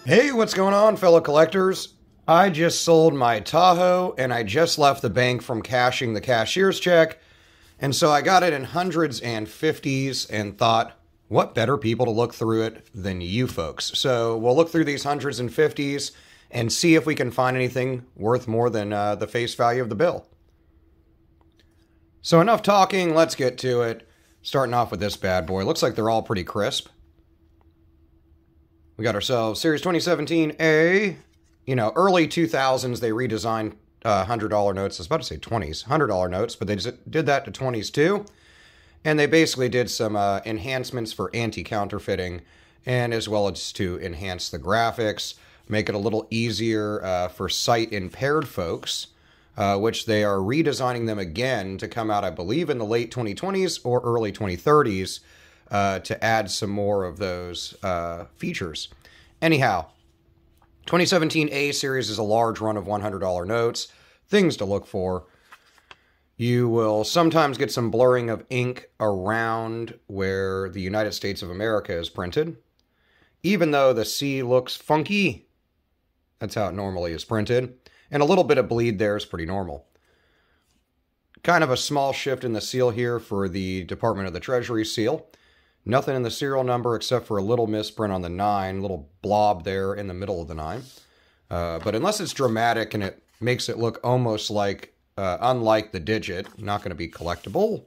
Hey, what's going on, fellow collectors? I just sold my Tahoe and I just left the bank from cashing the cashier's check. And so I got it in hundreds and fifties and thought, what better people to look through it than you folks? So we'll look through these hundreds and fifties and see if we can find anything worth more than the face value of the bill. So enough talking, let's get to it. Starting off with this bad boy. Looks like they're all pretty crisp. We got ourselves Series 2017A. You know, early 2000s, they redesigned $100 notes. I was about to say 20s, $100 notes, but they did that to 20s too. And they basically did some enhancements for anti-counterfeiting and as well as to enhance the graphics, make it a little easier for sight-impaired folks, which they are redesigning them again to come out, I believe, in the late 2020s or early 2030s. To add some more of those features. Anyhow, 2017 A series is a large run of $100 notes. Things to look for. You will sometimes get some blurring of ink around where the United States of America is printed. Even though the C looks funky, that's how it normally is printed. And a little bit of bleed there is pretty normal. Kind of a small shift in the seal here for the Department of the Treasury seal. Nothing in the serial number except for a little misprint on the 9, little blob there in the middle of the 9. But unless it's dramatic and it makes it look almost like, unlike the digit, not going to be collectible.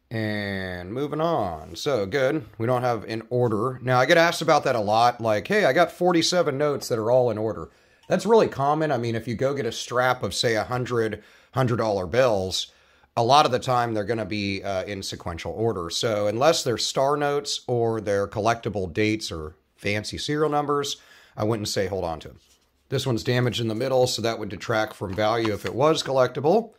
And moving on. So, good. We don't have in order. Now, I get asked about that a lot. Like, hey, I got 47 notes that are all in order. That's really common. I mean, if you go get a strap of, say, $100 bills, a lot of the time they're going to be in sequential order. So unless they're star notes or they're collectible dates or fancy serial numbers, I wouldn't say hold on to them. This one's damaged in the middle, so that would detract from value if it was collectible.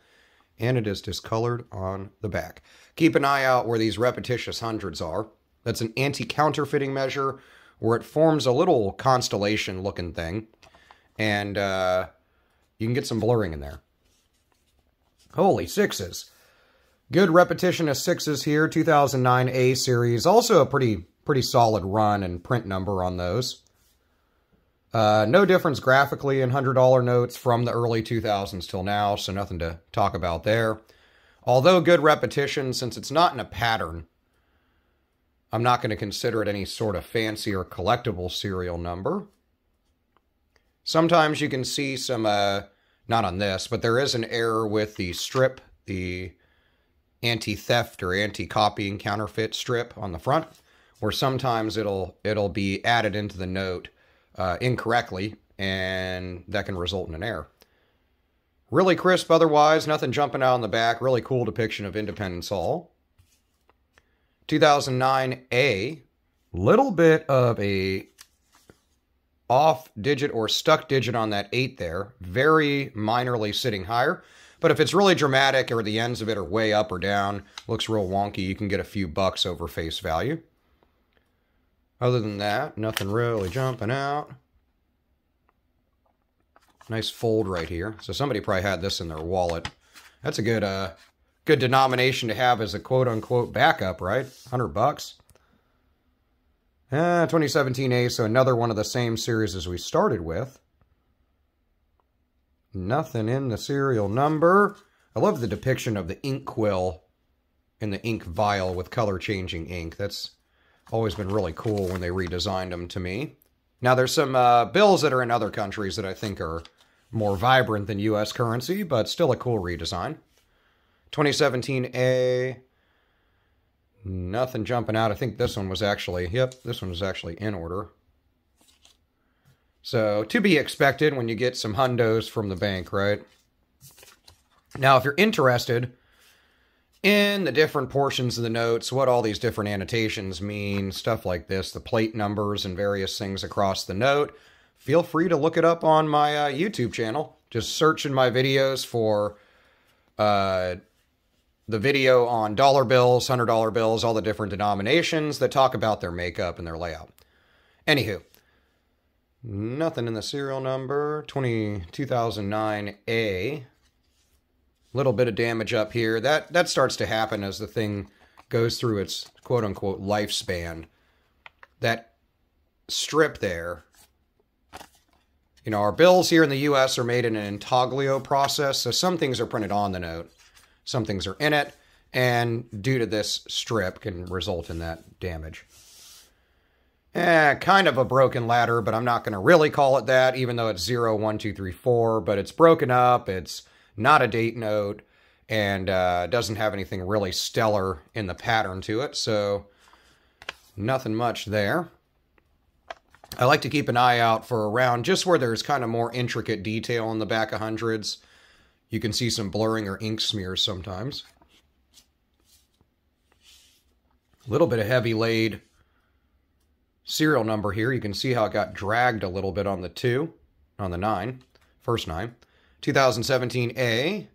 And it is discolored on the back. Keep an eye out where these repetitious hundreds are. That's an anti-counterfeiting measure where it forms a little constellation-looking thing. And you can get some blurring in there. Holy sixes. Good repetition of sixes here. 2009 A series. Also a pretty solid run and print number on those. No difference graphically in $100 notes from the early 2000s till now, so nothing to talk about there. Although good repetition, since it's not in a pattern, I'm not going to consider it any sort of fancy or collectible serial number. Sometimes you can see some... not on this, but there is an error with the strip, the anti-theft or anti-copying counterfeit strip on the front, where sometimes it'll be added into the note incorrectly, and that can result in an error. Really crisp otherwise, nothing jumping out on the back. Really cool depiction of Independence Hall. 2009 A, little bit of a off digit or stuck digit on that 8 there. Very minorly sitting higher. But if it's really dramatic or the ends of it are way up or down, looks real wonky, you can get a few bucks over face value. Other than that, nothing really jumping out. Nice fold right here. So somebody probably had this in their wallet. That's a good denomination to have as a quote-unquote backup, right? 100 bucks. 2017A, so another one of the same series as we started with. Nothing in the serial number. I love the depiction of the ink quill in the ink vial with color-changing ink. That's always been really cool when they redesigned them to me. Now, there's some bills that are in other countries that I think are more vibrant than U.S. currency, but still a cool redesign. 2017A... nothing jumping out. I think this one was actually, yep, this one was actually in order. So, to be expected when you get some hundos from the bank, right? Now, if you're interested in the different portions of the notes, what all these different annotations mean, stuff like this, the plate numbers and various things across the note, feel free to look it up on my YouTube channel. Just search in my videos for the video on dollar bills, $100 bills, all the different denominations that talk about their makeup and their layout. Anywho, nothing in the serial number. 2009A. Little bit of damage up here. That starts to happen as the thing goes through its quote-unquote lifespan. That strip there You know, our bills here in the U.S. are made in an intaglio process, so some things are printed on the note, some things are in it, and due to this strip can result in that damage. Kind of a broken ladder, but I'm not going to really call it that, even though it's 0, 1, 2, 3, 4, but it's broken up, it's not a date note, and doesn't have anything really stellar in the pattern to it, so nothing much there. I like to keep an eye out for around just where there's kind of more intricate detail in the back of hundreds. You can see some blurring or ink smears sometimes. A little bit of heavy laid serial number here. You can see how it got dragged a little bit on the 2, on the 9, first 9. 2017A.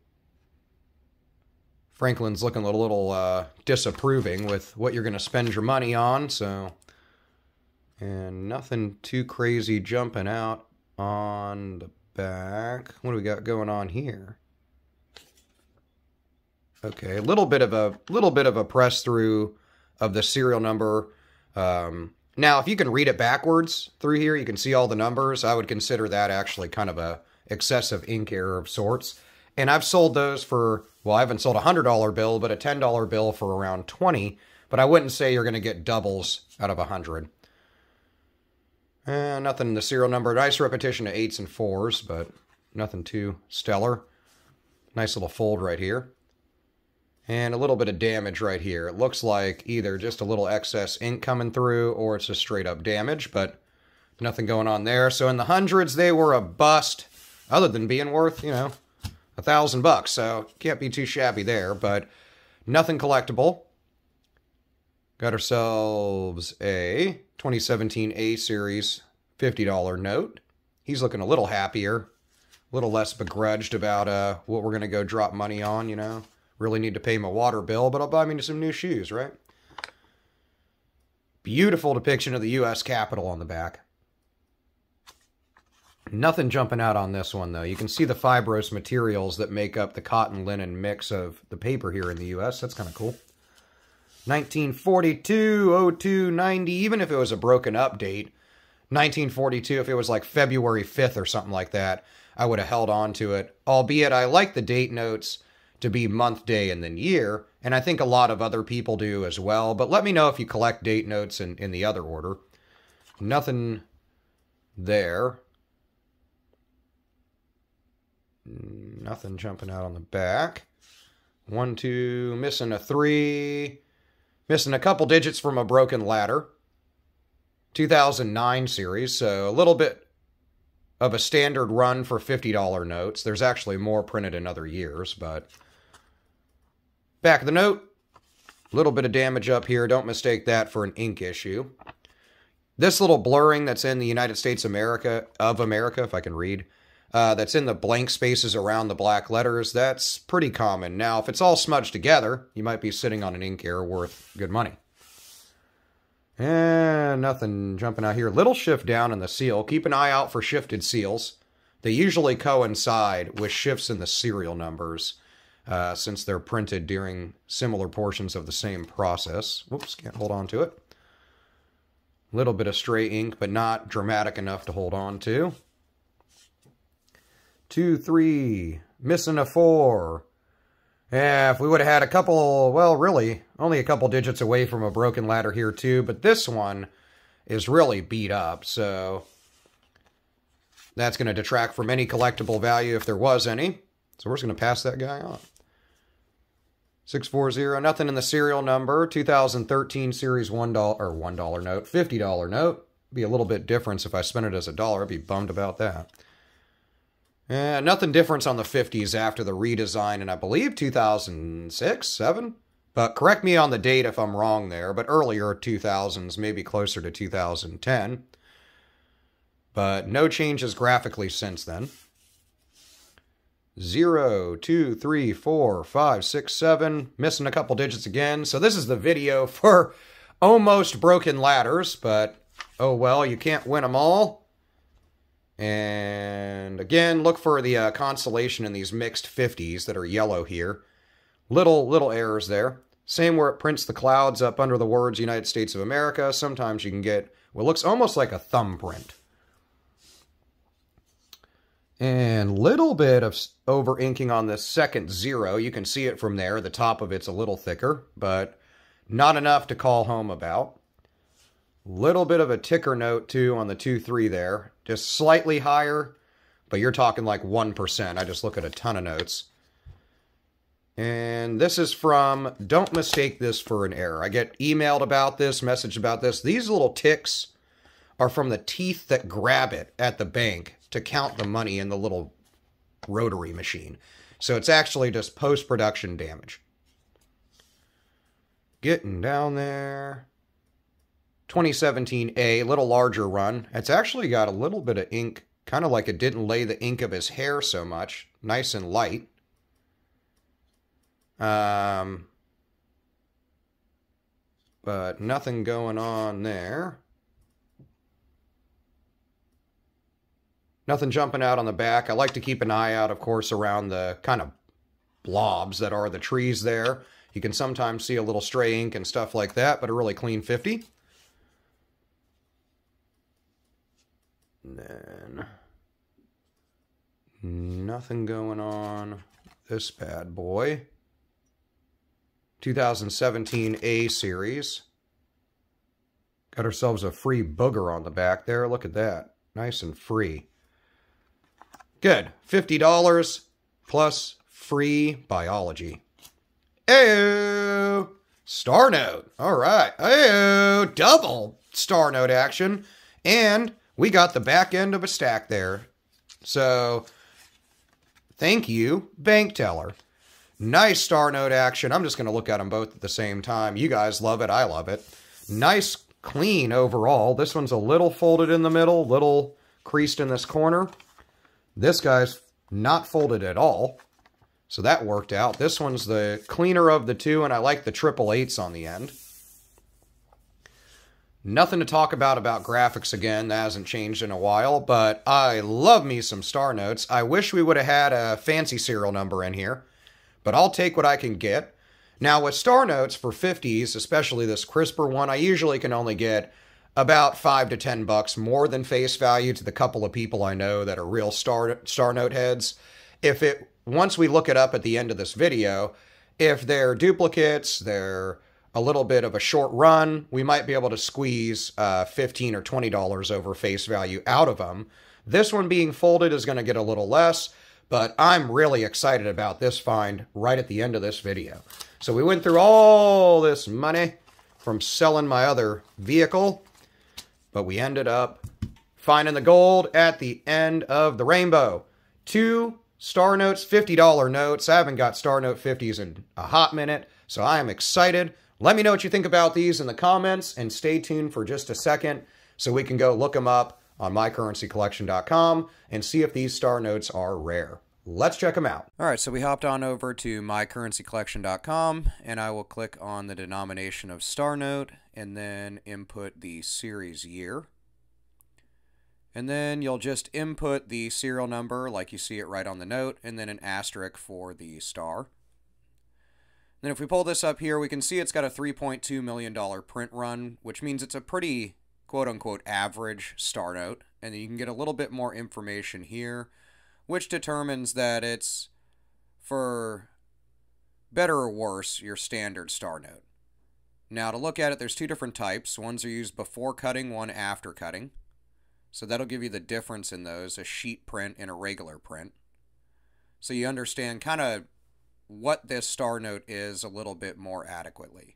Franklin's looking a little disapproving with what you're going to spend your money on, so... And nothing too crazy jumping out on the back. What do we got going on here? Okay, a little bit of a press through of the serial number. Now, if you can read it backwards through here, you can see all the numbers. I would consider that actually kind of a excessive ink error of sorts. And I've sold those for, well, I haven't sold a $100 bill, but a $10 bill for around 20. But I wouldn't say you're going to get doubles out of 100. Nothing in the serial number. Nice repetition of 8s and 4s, but nothing too stellar. Nice little fold right here. And a little bit of damage right here. It looks like either just a little excess ink coming through or it's just straight up damage, but nothing going on there. So in the hundreds, they were a bust, other than being worth, you know, $1,000. So can't be too shabby there, but nothing collectible. Got ourselves a 2017 A Series $50 note. He's looking a little happier, a little less begrudged about what we're going to go drop money on, you know. Really need to pay my water bill, but I'll buy me some new shoes, right? Beautiful depiction of the U.S. Capitol on the back. Nothing jumping out on this one, though. You can see the fibrous materials that make up the cotton linen mix of the paper here in the U.S. That's kind of cool. 1942, 02, 90, even if it was a broken up date, 1942, if it was like February 5th or something like that, I would have held on to it. Albeit I like the date notes to be month, day, and then year, and I think a lot of other people do as well, but let me know if you collect date notes in the other order. Nothing there. Nothing jumping out on the back. 1, 2, missing a 3... Missing a couple digits from a broken ladder. 2009 series, so a little bit of a standard run for $50 notes. There's actually more printed in other years, but... Back of the note. A little bit of damage up here. Don't mistake that for an ink issue. This little blurring that's in the United States of America, if I can read, that's in the blank spaces around the black letters, that's pretty common. Now, if it's all smudged together, you might be sitting on an ink error worth good money. And nothing jumping out here. Little shift down in the seal. Keep an eye out for shifted seals. They usually coincide with shifts in the serial numbers, since they're printed during similar portions of the same process. Whoops, can't hold on to it. Little bit of stray ink, but not dramatic enough to hold on to. 2, 3, missing a 4. Yeah, if we would have had a couple, well, really, only a couple digits away from a broken ladder here too, but this one is really beat up, so that's going to detract from any collectible value if there was any. So we're just going to pass that guy on. 640, nothing in the serial number. 2013 series $1 note, $50 note. Be a little bit difference if I spent it as $1. I'd be bummed about that. Nothing different on the 50s after the redesign in, I believe, 2006, 7? But correct me on the date if I'm wrong there, but earlier 2000s, maybe closer to 2010. But no changes graphically since then. 0, 2, 3, 4, 5, 6, 7. Missing a couple digits again. So this is the video for almost broken ladders, but oh well, you can't win them all. And again, look for the constellation in these mixed 50s that are yellow here. Little errors there. Same where it prints the clouds up under the words United States of America. Sometimes you can get what looks almost like a thumbprint. And little bit of over inking on this second 0. You can see it from there. The top of it's a little thicker, but not enough to call home about. Little bit of a ticker note too on the 2-3 there. Just slightly higher, but you're talking like 1%. I just look at a ton of notes. And this is from, don't mistake this for an error. I get emailed about this, messaged about this. These little ticks are from the teeth that grab it at the bank to count the money in the little rotary machine. So it's actually just post-production damage. Getting down there. 2017 A, little larger run. It's actually got a little bit of ink, kind of like it didn't lay the ink of his hair so much. Nice and light. But nothing going on there. Nothing jumping out on the back. I like to keep an eye out, of course, around the kind of blobs that are the trees there. You can sometimes see a little stray ink and stuff like that, but a really clean 50. And then nothing going on this bad boy. 2017 A series. Got ourselves a free booger on the back there. Look at that. Nice and free. Good. $50 plus free biology. Ayo! Star note. All right. Ayo! Double star note action. And we got the back end of a stack there. So, thank you, bank teller. Nice star note action. I'm just going to look at them both at the same time. You guys love it. I love it. Nice, clean overall. This one's a little folded in the middle, little creased in this corner. This guy's not folded at all. So that worked out. This one's the cleaner of the two, and I like the 888s on the end. Nothing to talk about graphics again. That hasn't changed in a while, but I love me some star notes. I wish we would have had a fancy serial number in here, but I'll take what I can get. Now with star notes for 50s, especially this crisper one, I usually can only get about $5 to $10 more than face value to the couple of people I know that are real star note heads. Once we look it up at the end of this video, if they're duplicates, they're a little bit of a short run, we might be able to squeeze $15 or $20 over face value out of them. This one being folded is going to get a little less, but I'm really excited about this find right at the end of this video. So we went through all this money from selling my other vehicle, but we ended up finding the gold at the end of the rainbow. 2 star notes, $50 notes. I haven't got star note 50s in a hot minute, so I am excited. Let me know what you think about these in the comments, and stay tuned for just a second so we can go look them up on mycurrencycollection.com and see if these star notes are rare. Let's check them out. All right, so we hopped on over to mycurrencycollection.com, and I will click on the denomination of star note and then input the series year. And then you'll just input the serial number like you see it right on the note, and then an asterisk for the star. Then if we pull this up here, we can see it's got a $3.2 million print run, which means it's a pretty quote-unquote average star note. And then you can get a little bit more information here, which determines that it's, for better or worse, your standard star note. Now to look at it, there's 2 different types. Ones are used before cutting, one after cutting. So that'll give you the difference in those, a sheet print and a regular print. So you understand kind of what this star note is a little bit more adequately.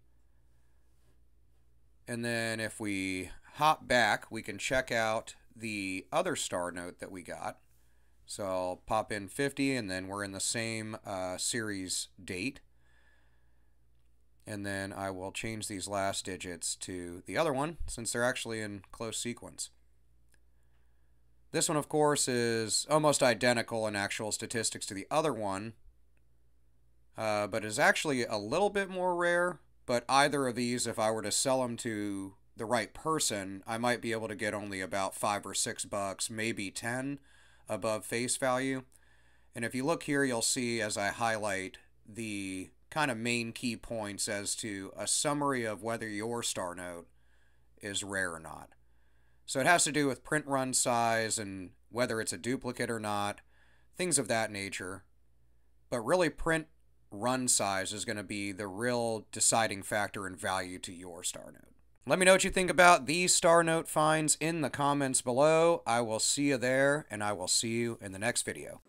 And then if we hop back, we can check out the other star note that we got. So I'll pop in 50, and then we're in the same series date. And then I will change these last digits to the other one, since they're actually in close sequence. This one, of course, is almost identical in actual statistics to the other one, but is actually a little bit more rare. But either of these, if I were to sell them to the right person, I might be able to get only about $5 or $6, maybe 10 above face value. And if you look here, you'll see as I highlight the kind of main key points as to a summary of whether your star note is rare or not. So it has to do with print run size and whether it's a duplicate or not. things of that nature. But really, print run size is going to be the real deciding factor in value to your star note. Let me know what you think about these star note finds in the comments below. I will see you there, and I will see you in the next video.